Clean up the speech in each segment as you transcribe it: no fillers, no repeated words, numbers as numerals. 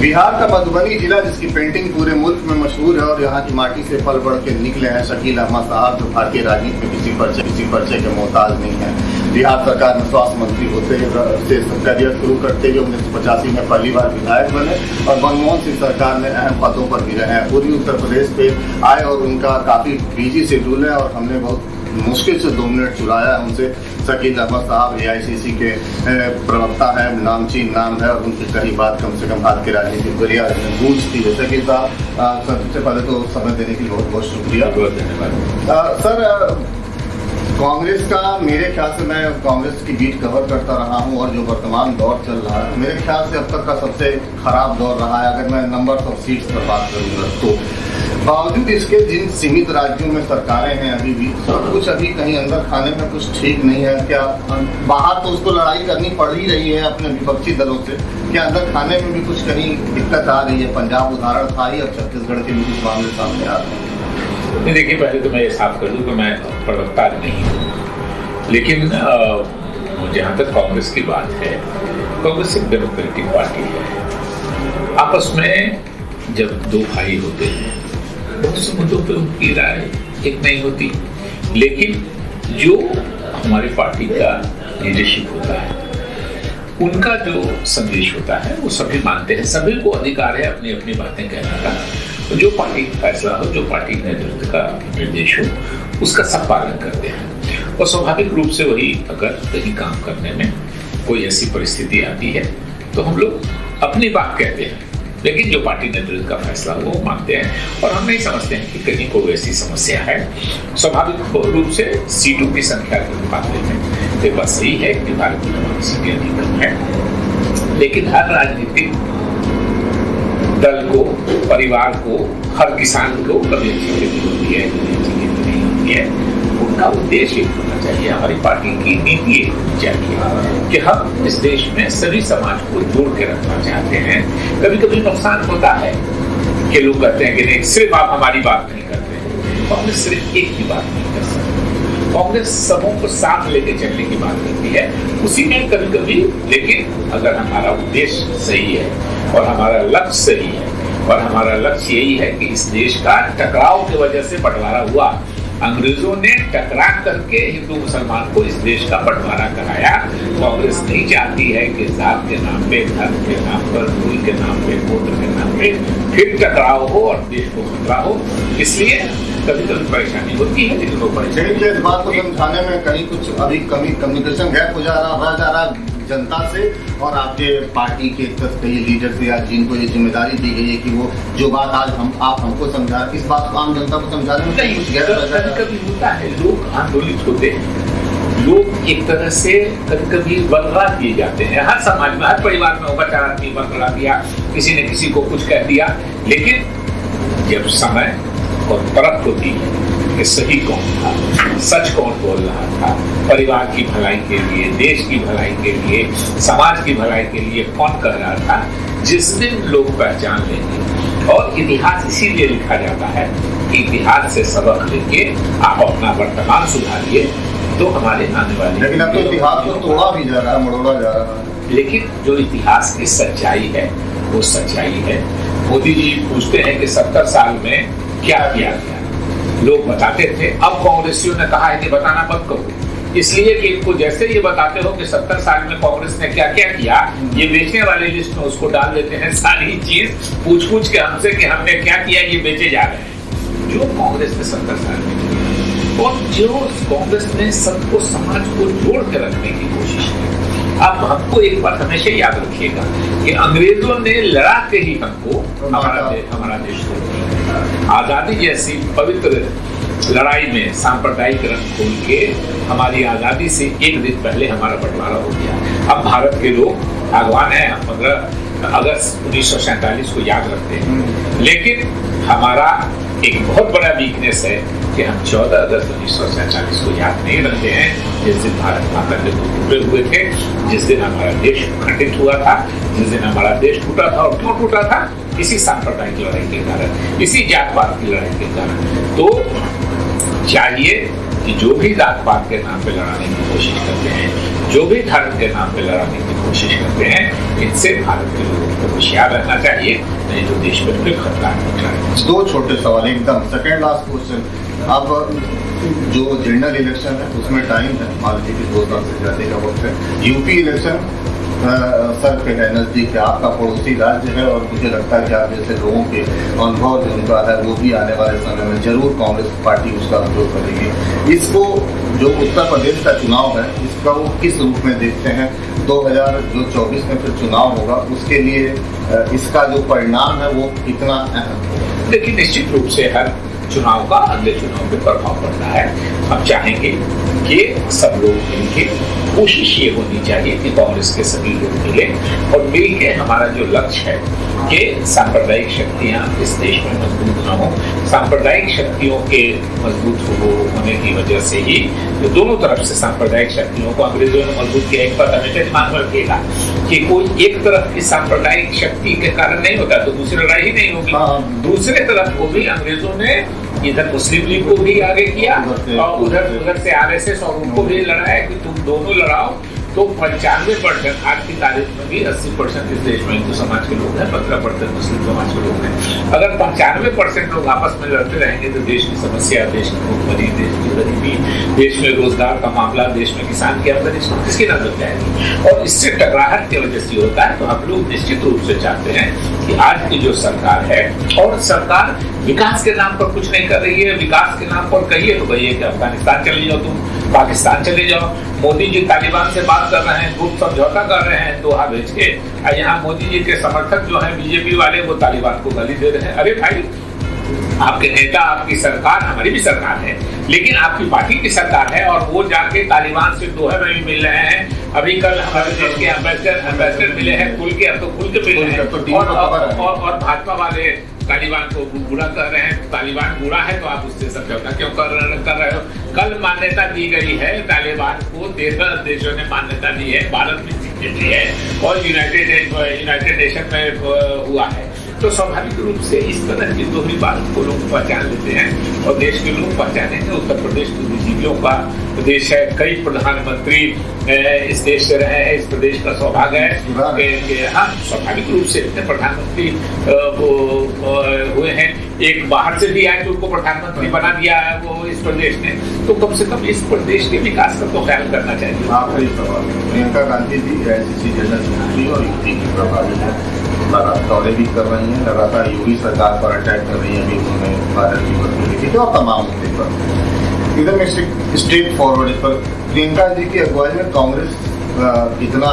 बिहार का मधुबनी जिला जिसकी पेंटिंग पूरे मुल्क में मशहूर है और यहाँ की माटी से पल बढ़ के निकले हैं शकील अहमद साहब, जो भारतीय राजनीति में किसी परिचय के मोहताज नहीं है। बिहार सरकार में स्वास्थ्य मंत्री होते से करियर शुरू करते हुए 1985 में पहली बार विधायक बने और मनमोहन सिंह सरकार में अहम पदों पर भी रहे हैं। पूर्वी उत्तर प्रदेश पे आए और उनका काफी बिजी शेड्यूल है और हमने बहुत मुश्किल से 2 मिनट चुराया उनसे। शकील अहमद साहब AICC के प्रवक्ता है, नामचीन नाम है और उनकी कही बात कम से कम भारत की राजनीति दुनिया में गूंजती है। शकील साहब, सबसे पहले तो समय देने के लिए बहुत बहुत शुक्रिया। बहुत धन्यवाद। सर, कांग्रेस का मेरे ख्याल से, मैं कांग्रेस की बीट कवर करता रहा हूं और जो वर्तमान दौर चल रहा है मेरे ख्याल से अब तक का सबसे खराब दौर रहा है। अगर मैं नंबर ऑफ सीट्स पर बात करूंगा तो बावजूद इसके जिन सीमित राज्यों में सरकारें हैं अभी भी सब कुछ अभी कहीं अंदर खाने में कुछ ठीक नहीं है। क्या बाहर तो उसको लड़ाई करनी पड़ ही रही है अपने विपक्षी दलों से, क्या अंदर खाने में भी कुछ कहीं दिक्कत आ रही है? पंजाब उदाहरण था ही, अब छत्तीसगढ़ के भी कुछ मामले सामने आ रहे हैं। नहीं, देखिए, पहले तो मैं ये साफ कर दूं कि मैं प्रवक्ता नहीं हूँ, लेकिन जहाँ तक कांग्रेस की बात है, कांग्रेस एक डेमोक्रेटिक पार्टी है। आपस में जब दो भाई होते हैं बहुत से मुद्दों पर उनकी राय एक नहीं होती, लेकिन जो हमारी पार्टी का लीडरशिप होता है उनका जो संदेश होता है वो सभी मानते हैं। सभी को अधिकार है अपनी अपनी बातें कहने का। जो पार्टी का फैसला हो, जो पार्टी नेतृत्व का निर्देश हो, उसका सब पालन करते हैं। और स्वाभाविक रूप से वही अगर कहीं काम करने में कोई ऐसी परिस्थिति आती है तो हम लोग अपनी बात कहते हैं, लेकिन जो पार्टी नेतृत्व का फैसला हो वो मानते हैं। और हम नहीं समझते हैं कि कहीं कोई ऐसी समस्या है। स्वाभाविक रूप से सीटों की संख्या के मुकाबले में ये बात सही है कि भारत की सीटें अधिक कम है, लेकिन हर राजनीतिक दल को, परिवार को, हर किसान को कभी अच्छी खेती होती है, कभी अच्छी खेती नहीं होती है। उनका उद्देश्य होना चाहिए, हमारी पार्टी की नीति एक होनी चाहिए कि हम इस देश में सभी समाज को जोड़ के रखना चाहते हैं। कभी कभी नुकसान होता है कि लोग कहते हैं कि नहीं, सिर्फ आप हमारी बात नहीं करते हैं। कांग्रेस सिर्फ एक ही बात नहीं कर सकती, कांग्रेस सबों को साथ लेके चलने की बात करती है। उसी में कभी कभी, लेकिन अगर हमारा उद्देश्य सही है और हमारा लक्ष्य सही है, और हमारा लक्ष्य यही है कि इस देश का टकराव की वजह से बंटवारा हुआ, अंग्रेजों ने टकरा करके हिंदू मुसलमान को इस देश का बंटवारा कराया। कांग्रेस नहीं चाहती है कि जात के नाम पे, धर्म के नाम पर, कुल के नाम पे, गोत्र के नाम पे फिर टकराव हो और देश को खतरा हो। इसलिए कभी कभी परेशानी होती है, लेकिन वो परेशानी इस बात को समझाने में कहीं कुछ अभी कम्युनिकेशन गैप हो जा रहा जनता से और आपके पार्टी के लीडर से, या जिनको ये जिम्मेदारी दी गई है कि वो जो बात आज आप हमको समझा, इस बात को आम जनता को समझाने में कहीं कुछ गैप कभी होता है। लोग आंदोलित होते हैं, लोग एक तरह से कभी कभी बदला दिए जाते हैं। हर समाज में, हर परिवार में होगा, 4 आदमी बदला दिया, किसी ने किसी को कुछ कह दिया, लेकिन जब समय और परख होती है कि सही कौन था, सच कौन बोल रहा था, परिवार की भलाई के लिए, देश की भलाई के लिए, समाज की भलाई के लिए कौन कह रहा था, जिस दिन लोग पहचान लेंगे। और इतिहास इसीलिए लिखा जाता है कि इतिहास से सबक लेके आप अपना वर्तमान सुधारिए तो हमारे आने वाले। लेकिन अब तो इतिहास को तोड़ा भी जा रहा है, मरोड़ा जा रहा है। लेकिन जो इतिहास की सच्चाई है वो सच्चाई है। मोदी जी पूछते हैं कि 70 साल में क्या किया गया, लोग बताते थे। अब कांग्रेसियों ने कहा है कि बताना बंद करो, इसलिए कि इनको जैसे ये बताते हो कि 70 साल में कांग्रेस ने क्या क्या किया, ये बेचने वाले लिस्ट में उसको डाल देते हैं सारी चीज, पूछ के हमसे कि हमने क्या किया, ये बेचे जा रहे हैं। जो कांग्रेस ने 70 साल में किया और जो कांग्रेस ने सबको, समाज को जोड़ के रखने की कोशिश की। अब हमको एक बात हमेशा याद रखिएगा कि अंग्रेजों ने लड़ा के ही हमको हमारा देश तोड़ दिया। आजादी जैसी पवित्र लड़ाई में सांप्रदायिक रंग खोल के हमारी आजादी से एक दिन पहले हमारा बंटवारा हो गया। अब भारत के लोग भगवान है, हम 15 अगस्त 1947 को याद रखते हैं, लेकिन हमारा एक बहुत बड़ा वीकनेस है कि हम 14 अगस्त 1947 को याद नहीं रखते हैं, जिस दिन भारत माता के टुकड़े हुए थे, जिस दिन हमारा देश खंडित हुआ था, जिस दिन हमारा देश टूटा था। और क्यों टूटा था? इसी सांप्रदायिक लड़ाई के कारण, इसी जात पात की लड़ाई के कारण। तो चाहिए कि जो भी जात पात के नाम पे लड़ाने की कोशिश करते हैं, जो भी धर्म के नाम पे लड़ाने की कोशिश करते हैं, इनसे भारत के लोगों को होशियार रहना चाहिए, नहीं तो देश पर फिर खतरा है। दो छोटे सवाल, एकदम सेकेंड लास्ट क्वेश्चन। अब जो जनरल इलेक्शन है उसमें टाइम है, मान लीजिए कि 2 साल से ज्यादा का वक्त है। यूपी इलेक्शन सर पे है, नजदीक है, आपका पड़ोसी राज्य है, और मुझे लगता है कि आप जैसे लोगों के अनुभव जो उनका है वो भी आने वाले समय में जरूर कांग्रेस पार्टी उसका उपयोग करेगी। इसको जो उत्तर प्रदेश का चुनाव है इसका वो किस रूप में देखते हैं? 2024 में फिर चुनाव होगा, उसके लिए इसका जो परिणाम है वो कितना अहम है? देखिए, निश्चित रूप से हर चुनाव का अगले चुनाव पे प्रभाव पड़ता है। हम चाहेंगे कि सब लोग मिलके, कोशिश ये होनी चाहिए कि कांग्रेस के सभी लोग मिले और मिलके हमारा जो लक्ष्य है कि सांप्रदायिक शक्तियां इस देश में मजबूत न हो। सांप्रदायिक शक्तियों के मजबूत होने की वजह से ही जो दोनों तरफ से सांप्रदायिक शक्तियों को अंग्रेजों ने मजबूत किया। एक बात हमेशा दिमाग में रखिएगा कि कोई एक तरफ की सांप्रदायिक शक्ति के कारण नहीं होता तो दूसरी लड़ाई ही नहीं होगी। दूसरे तरफ को भी अंग्रेजों ने इधर मुस्लिम लीग को भी आगे किया और उधर से आरएसएस और उनको भी लड़ाया कि तुम दोनों लड़ाओ। तो 95% आज की तारीख में भी 80% इस देश में हिंदू समाज के लोग हैं, 15% मुस्लिम समाज के लोग हैं। अगर 95% लोग आपस में लड़ते रहेंगे तो देश की समस्या, देश की भूखमरी, देश की गरीबी, देश में रोजगार का मामला, देश में किसान की आमदनी किसकी नजर जाएगी? और इससे टकराहट की वजह से होता है। तो हम लोग निश्चित रूप से चाहते हैं कि आज की जो सरकार है, और सरकार विकास के नाम पर कुछ नहीं कर रही है। विकास के नाम पर कहिए तो कहिए कि अफगानिस्तान चले जाओ, तुम पाकिस्तान चले जाओ। मोदी जी तालिबान से बात कर रहे हैं, गुप्त समझौता कर रहे हैं दोहा भेज के, और यहाँ मोदी जी के समर्थक जो है बीजेपी वाले वो तालिबान को गाली दे रहे हैं। अरे भाई, आपके नेता, आपकी सरकार, हमारी भी सरकार है, लेकिन आपकी पार्टी की सरकार है और वो जाके तालिबान से दोहा में भी मिल रहे हैं। अभी कल हमारे देश के एम्बेसडर मिले हैं, खुल के, अब तो खुल के मिले हैं। और भाजपा वाले तालिबान को बुरा कर रहे हैं। तालिबान बुरा है तो आप उससे समझौता क्यों कर रहे हो? कल मान्यता दी गई है तालिबान को, 13 देशों ने मान्यता दी है, भारत भी सिग्नेटरी है और यूनाइटेड नेशन में हुआ है। तो स्वाभाविक रूप से इस तरह की दोहरी बात को लोग पहचान लेते हैं और देश के लोग पहचानेंगे। उत्तर प्रदेश बुद्धिजीवियों का प्रदेश है, कई प्रधानमंत्री इस देश से रहे हैं, इस प्रदेश का सौभाग्य है। हाँ, स्वाभाविक रूप से इतने प्रधानमंत्री हुए हैं। एक बाहर से भी आए तो उनको प्रधानमंत्री बना दिया है वो इस प्रदेश ने। तो कम से कम इस प्रदेश के विकास का तो ख्याल करना चाहिए। आखिरी सवाल, Priyanka Gandhi ji AICC general secretary और यूपी की प्रभारी है, लगातार दौरे भी कर रही हैं, लगातार योगी सरकार पर अटैक कर रही है। अभी उन्होंने भारत की वर्दी की और तमाम मुद्दे पर इधर में स्ट्रेट फॉरवर्ड पर प्रियंका जी की अगुवाई में कांग्रेस कितना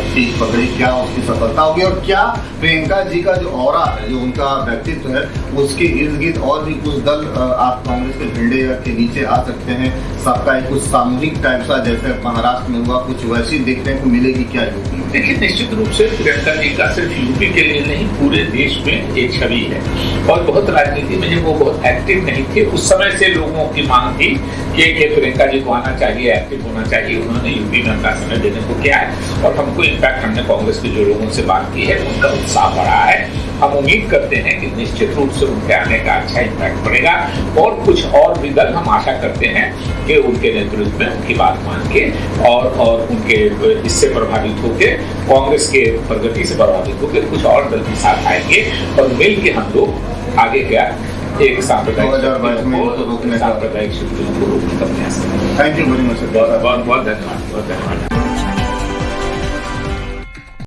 सीट पकड़ी, क्या उसकी सफलता होगी, और क्या प्रियंका जी का जो ऑरा है, जो उनका व्यक्तित्व है, उसके इर्द गिर्द और भी कुछ दल आप कांग्रेस के झंडे के नीचे आ सकते हैं? सबका एक कुछ सामूहिक टाइप सा जैसे महाराष्ट्र में हुआ, कुछ वैसी देखने को मिलेगी क्या यूपी? देखिए, निश्चित रूप से प्रियंका जी का सिर्फ यूपी के लिए नहीं, पूरे देश में एक छवि है और बहुत राजनीति में जब वो बहुत एक्टिव नहीं थे उस समय से लोगों की मांग थी कि प्रियंका जी को आना चाहिए, एक्टिव होना चाहिए। उन्होंने यूपी में अपना समय देने को किया है और हमको इनफैक्ट हमने कांग्रेस के जो लोगों से बात की है उनका उत्साह बढ़ा है। हम उम्मीद करते हैं कि निश्चित रूप से उनके आने का अच्छा इम्पैक्ट पड़ेगा और कुछ और भी दल हम आशा करते हैं कि उनके नेतृत्व में उनकी बात मान के और उनके इससे प्रभावित होकर, कांग्रेस के प्रगति से प्रभावित होकर कुछ और दल भी साथ आएंगे और मिल के हम लोग आगे क्या एक सांप्रदायिक शक्तियों को रोकने का प्रयास करेंगे। Thank you very much. बहुत धन्यवाद।